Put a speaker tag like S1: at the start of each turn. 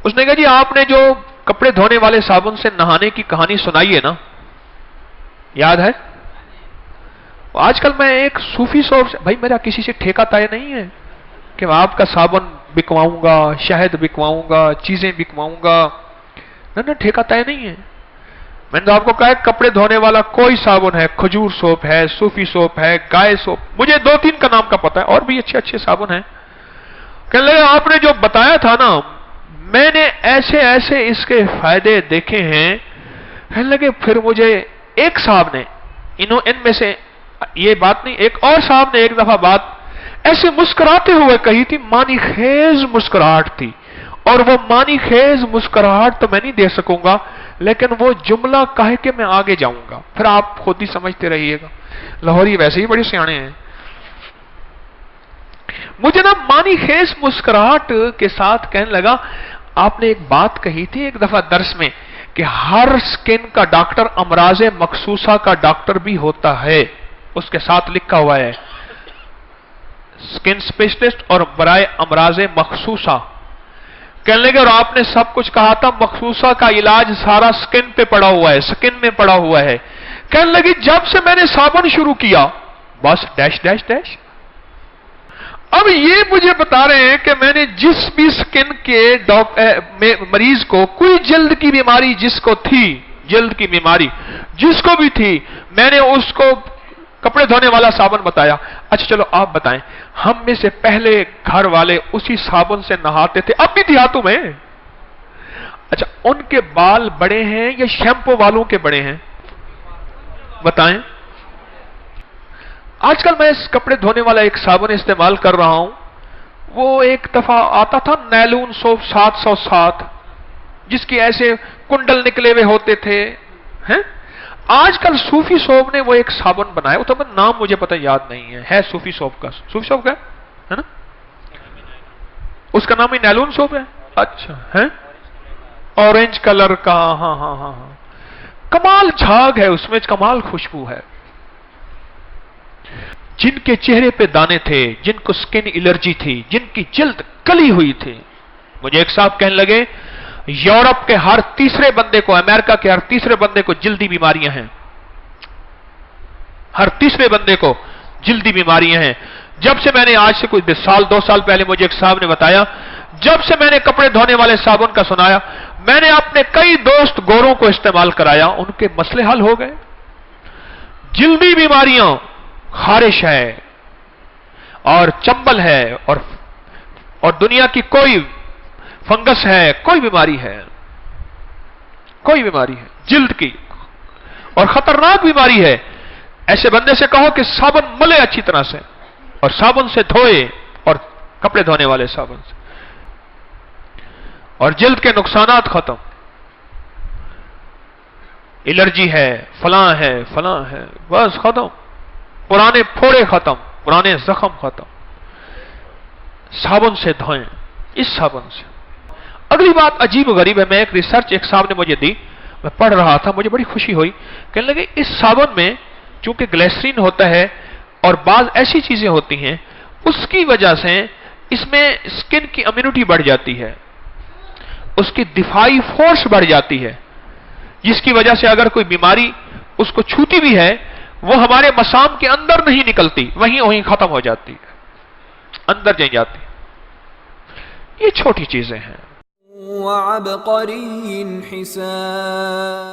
S1: اس نے کہا جی آپ نے جو کپڑے دھونے والے صابن سے نہانے کی کہانی سنائی ہے نا، یاد ہے؟ آج کل میں ایک صوفی صوب سے، بھائی میرا کسی سے ٹھیکہ طے نہیں ہے کہ میں آپ کا صابن بکواؤں گا، شہد بکواؤں گا، چیزیں بکواؤں گا، نہ ٹھیکہ طے نہیں ہے۔ میں نے تو آپ کو کہا ہے کپڑے دھونے والا کوئی صابن ہے، کھجور سوپ ہے، صوفی سوپ ہے، گائے سوپ، مجھے 2-3 کا نام کا پتہ ہے، اور بھی اچھے اچھے صابن ہیں۔ کہنے لگے آپ نے جو بتایا تھا نا، میں نے ایسے ایسے اس کے فائدے دیکھے ہیں۔ کہنے لگے پھر مجھے ایک صاحب نے، ان میں سے یہ بات نہیں، ایک اور صاحب نے ایک دفعہ بات ایسے مسکراتے ہوئے کہی تھی، معنی خیز مسکراہٹ تھی، اور وہ معنی خیز مسکراہٹ تو میں نہیں دے سکوں گا، لیکن وہ جملہ کہے کہ میں آگے جاؤں گا، پھر آپ خود ہی سمجھتے رہیے گا۔ لاہوری ویسے ہی بڑے سیانے ہیں۔ مجھے نا معنی خیز مسکراہٹ کے ساتھ کہنے لگا، آپ نے ایک بات کہی تھی ایک دفعہ درس میں کہ ہر سکن کا ڈاکٹر امراض مخصوصہ کا ڈاکٹر بھی ہوتا ہے، اس کے ساتھ لکھا ہوا ہے سکن اسپیشلسٹ اور برائے امراض مخصوصہ۔ کہنے لگے اور آپ نے سب کچھ کہا تھا، مخصوصہ کا علاج سارا سکن پہ پڑا ہوا ہے، سکن میں پڑا ہوا ہے۔ کہنے لگی جب سے میں نے صابن شروع کیا بس ڈیش ڈیش ڈیش۔ اب یہ مجھے بتا رہے ہیں کہ میں نے جس بھی سکن کے مریض کو کوئی جلد کی بیماری جس کو تھی، جلد کی بیماری جس کو بھی تھی، میں نے اس کو کپڑے دھونے والا صابن بتایا۔ اچھا چلو آپ بتائیں، ہم میں سے پہلے گھر والے اسی صابن سے نہاتے تھے، اب بھی دیہاتوں میں۔ اچھا ان کے بال بڑے ہیں یا شیمپو والوں کے بڑے ہیں؟ بتائیں۔ آج کل میں اس کپڑے دھونے والا ایک صابن استعمال کر رہا ہوں، وہ ایک دفعہ آتا تھا نیلون سوپ 707، جس کی ایسے کنڈل نکلے ہوئے ہوتے تھے ہیں۔ آج کل صوفی سوپ نے وہ ایک صابن بنایا، وہ تو نام مجھے پتہ یاد نہیں ہے صوفی سوپ کا، صوفی سوپ کا ہے نا، اس کا نام ہی نیلون سوپ ہے۔ اچھا ہے اورنج کلر کا، ہاں ہاں ہاں ہاں، کمال جھاگ ہے اس میں، کمال خوشبو ہے۔ جن کے چہرے پہ دانے تھے، جن کو سکن الرجی تھی، جن کی جلد کلی ہوئی تھی، مجھے ایک صاحب کہنے لگے یورپ کے ہر تیسرے بندے کو، امریکہ کے ہر تیسرے بندے کو جلدی بیماریاں ہیں، ہر تیسرے بندے کو جلدی بیماریاں ہیں۔ جب سے میں نے آج سے کوئی 2 سال پہلے مجھے ایک صاحب نے بتایا، جب سے میں نے کپڑے دھونے والے صابن کا سنایا، میں نے اپنے کئی دوست گوروں کو استعمال کرایا، ان کے مسئلے حل ہو گئے۔ جلدی بیماریاں، خارش ہے اور چمبل ہے اور دنیا کی کوئی فنگس ہے، کوئی بیماری ہے، کوئی بیماری ہے جلد کی اور خطرناک بیماری ہے، ایسے بندے سے کہو کہ صابن ملے اچھی طرح سے اور صابن سے دھوئے، اور کپڑے دھونے والے صابن سے، اور جلد کے نقصانات ختم۔ الرجی ہے، فلاں ہے، بس ختم، پرانے پھوڑے ختم، پرانے زخم ختم۔ صابن سے دھوئیں، اس صابن سے۔ اگلی بات عجیب و غریب ہے، میں ایک ریسرچ ایک صاحب نے مجھے دی، میں پڑھ رہا تھا، مجھے بڑی خوشی ہوئی، کہنے لگے اس صابن میں چونکہ گلیسرین ہوتا ہے اور بعض ایسی چیزیں ہوتی ہیں، اس کی وجہ سے اس میں سکن کی امیونٹی بڑھ جاتی ہے، اس کی دفاعی فورس بڑھ جاتی ہے، جس کی وجہ سے اگر کوئی بیماری اس کو چھوتی بھی ہے، وہ ہمارے مسام کے اندر نہیں نکلتی، وہیں ختم ہو جاتی ہے، اندر جائیں جاتی ہے۔ یہ چھوٹی چیزیں ہیں۔
S2: وَعَبْقَرِيٍّ حِسَانٍ